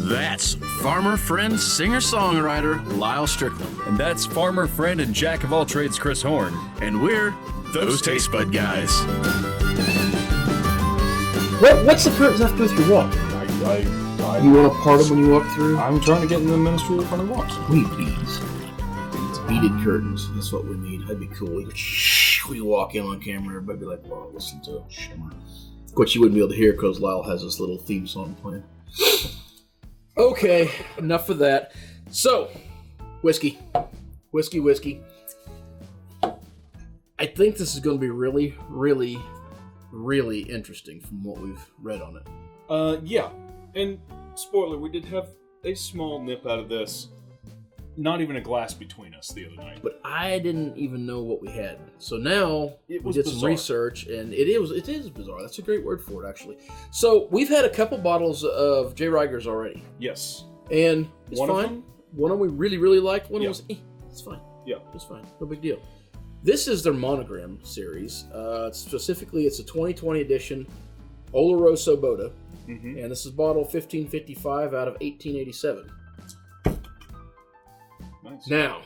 That's farmer friend, singer-songwriter Lyal Strickland. And that's farmer friend and jack of all trades Chris Horn. And we're those Tastebudguys. What's the curtains have to go through what? You want to part them when you walk through? I'm trying to get in the ministry of fun and watch. Sweet beads. Beaded curtains. That's what we need. That'd be cool. We walk in on camera, everybody be like, "Wow, listen to Shimmer." Which you wouldn't be able to hear because Lyal has this little theme song playing. Okay, enough of that. So, whiskey. I think this is going to be really, really, really interesting from what we've read on it. Yeah. And spoiler, we did have a small nip out of this. Not even a glass between us the other night. But I didn't even know what we had. So now we did bizarre. some research, and it is bizarre. That's a great word for it, actually. So we've had a couple bottles of J.Rieger's already. Yes. And it's One fine. of them? One of them we really, really liked. One Yeah. was, it's fine. Yeah. It's fine. No big deal. This is their Monogram series. Specifically, it's a 2020 edition Oloroso Boda. Mm-hmm. And this is bottle 1555 out of 1887. Nice. Now,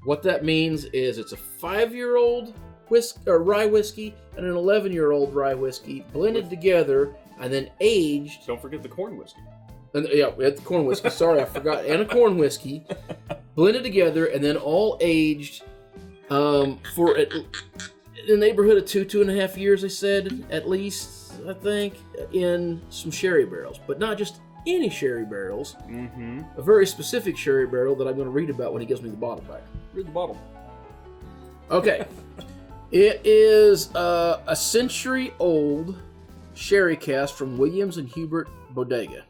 what that means is it's a 5-year-old rye whiskey and an 11-year-old rye whiskey blended together and then aged. Don't forget the corn whiskey. And, yeah, we had the corn whiskey. Sorry, I forgot. And a corn whiskey blended together and then all aged for in the neighborhood of 2.5 years, they said, at least, I think, in some sherry barrels. But not just any sherry barrels. Mm-hmm. A very specific sherry barrel that I'm going to read about when he gives me the bottle back. Read the bottle. Okay. It is a century-old sherry cask from Williams and Hubert Bodega.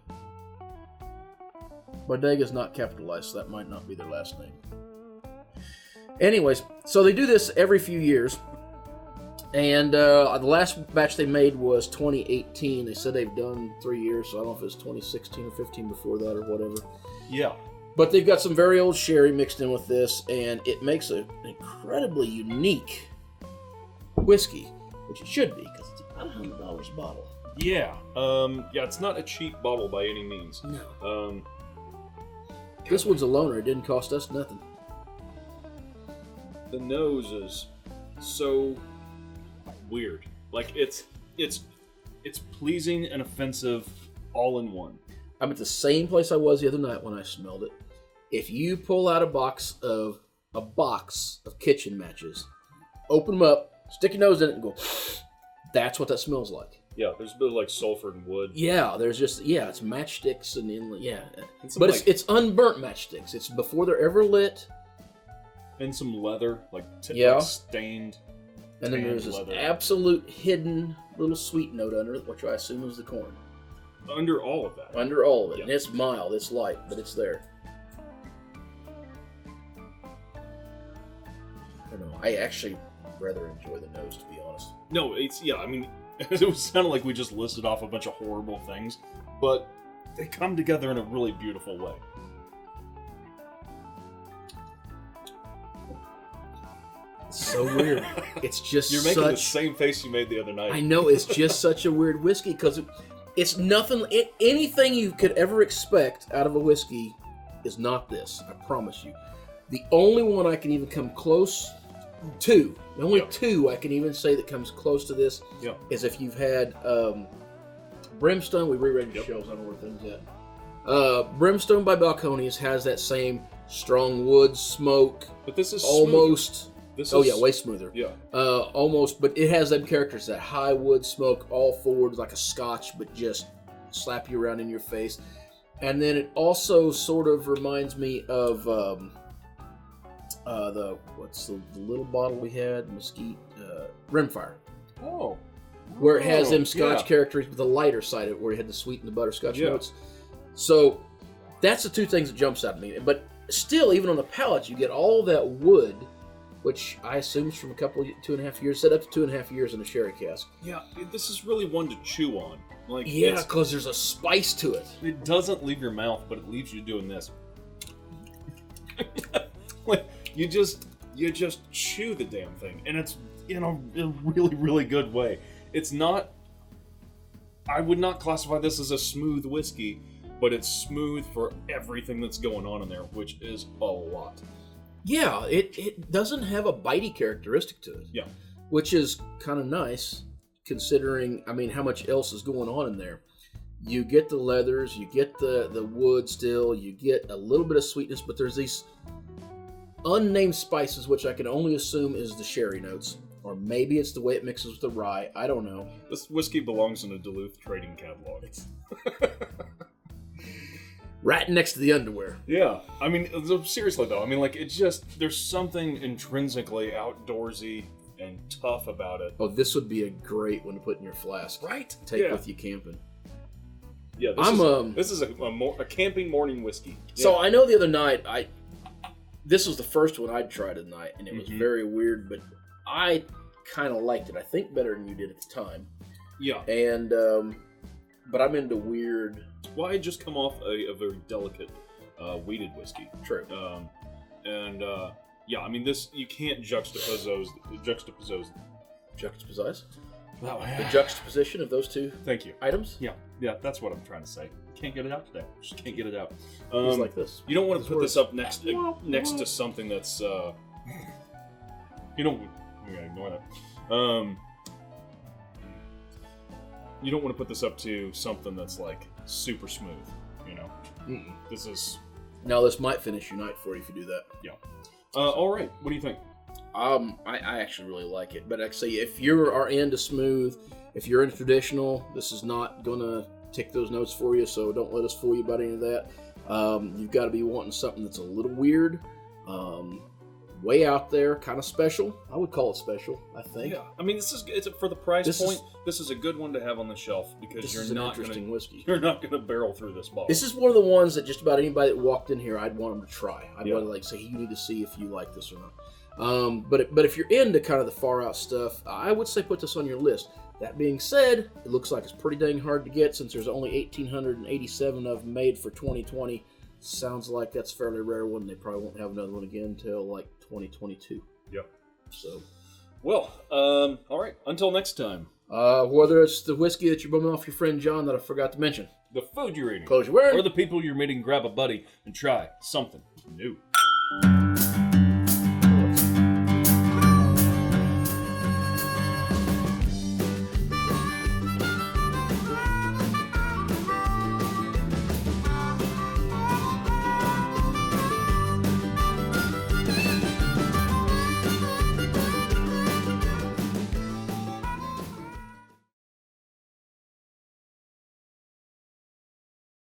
Bodega is not capitalized, so that might not be their last name. Anyways, so they do this every few years. And the last batch they made was 2018. They said they've done 3 years, so I don't know if it was 2016 or 15 before that or whatever. Yeah. But they've got some very old sherry mixed in with this, and it makes an incredibly unique whiskey, which it should be, because it's about $100 a bottle. Yeah. Yeah, it's not a cheap bottle by any means. No. This one's a loaner. It didn't cost us nothing. The nose is so weird. Like it's pleasing and offensive all in one. I'm at the same place I was the other night when I smelled it. If you pull out a box of kitchen matches, open them up, stick your nose in it, and go, that's what that smells like. Yeah, there's a bit of like sulfur and wood. Yeah, it's matchsticks and But it's unburnt matchsticks. It's before they're ever lit. And some leather, like stained. And then there's this leather. absolute hidden little sweet note under it, which I assume is the corn. Under all of that. Under all of it. Yeah. And it's mild, it's light, but it's there. I don't know. I actually rather enjoy the nose, to be honest. No, I mean, it sounded like we just listed off a bunch of horrible things, but they come together in a really beautiful way. It's so weird. It's just You're making the same face you made the other night. I know, it's just such a weird whiskey, because it's nothing, anything you could ever expect out of a whiskey is not this, I promise you. The only one I can even come close to, the only two I can even say that comes close to this is if you've had Brimstone. We reread the shelves, I don't know where things at. Brimstone by Balcones has that same strong wood smoke. But this is almost... Smoother. Way smoother. Yeah. Almost, but it has them characters, that high wood smoke, all forward like a Scotch, but just slap you around in your face. And then it also sort of reminds me of the little bottle we had, Mesquite, Rimfire. Oh. Where it has them Scotch characters with the lighter side of it, where you had the sweet and the butterscotch notes. So that's the two things that jumps out at me. But still, even on the palate, you get all that wood, which I assume is from 2.5 years, set up to 2.5 years in a sherry cask. Yeah, this is really one to chew on. Like, yeah, because there's a spice to it. It doesn't leave your mouth, but it leaves you doing this. Like you just chew the damn thing, and it's in a really, really good way. It's not. I would not classify this as a smooth whiskey, but it's smooth for everything that's going on in there, which is a lot. Yeah, it doesn't have a bitey characteristic to it. Yeah. Which is kind of nice, considering, I mean, how much else is going on in there. You get the leathers, you get the wood still, you get a little bit of sweetness, but there's these unnamed spices, which I can only assume is the sherry notes. Or maybe it's the way it mixes with the rye. I don't know. This whiskey belongs in a Duluth trading catalog. Right next to the underwear. Yeah. I mean, seriously, though. I mean, like, it's just... There's something intrinsically outdoorsy and tough about it. Oh, this would be a great one to put in your flask. Right? Take with you camping. Yeah, this is a camping morning whiskey. So Yeah. I know the other night, this was the first one I'd tried tonight, and it was very weird, but I kind of liked it. I think better than you did at the time. Yeah. And, but I'm into weird... Well, I had just come off a very delicate wheated whiskey. True. Yeah, I mean, this, you can't juxtapose those. Juxtapose? Wow. The juxtaposition of those two Thank you. items? Yeah, that's what I'm trying to say. Can't get it out today. Just can't get it out. It's like this. You don't want to put this up next to something that's, you don't, I'm going to ignore that. You don't want to put this up to something that's, like, super smooth, you know? Mm-mm. This is... Now, this might finish your night for you if you do that. Yeah. All right. What do you think? I actually really like it. But like I say, if you are into smooth, if you're into traditional, this is not going to tick those notes for you, so don't let us fool you about any of that. You've got to be wanting something that's a little weird, way out there, kind of special. I would call it special, I think. Yeah. I mean, it's for the price point. This is a good one to have on the shelf because you're not going to barrel through this bottle. This is one of the ones that just about anybody that walked in here, I'd want them to try. I'd want to like say, you need to see if you like this or not. But if you're into kind of the far out stuff, I would say put this on your list. That being said, it looks like it's pretty dang hard to get since there's only 1,887 of them made for 2020. Sounds like that's a fairly rare one. They probably won't have another one again until like 2022. Yeah. So, well, all right. Until next time. Whether it's the whiskey that you're bumming off your friend John that I forgot to mention, the food you're eating, clothes you're wearing, or the people you're meeting, grab a buddy and try something new.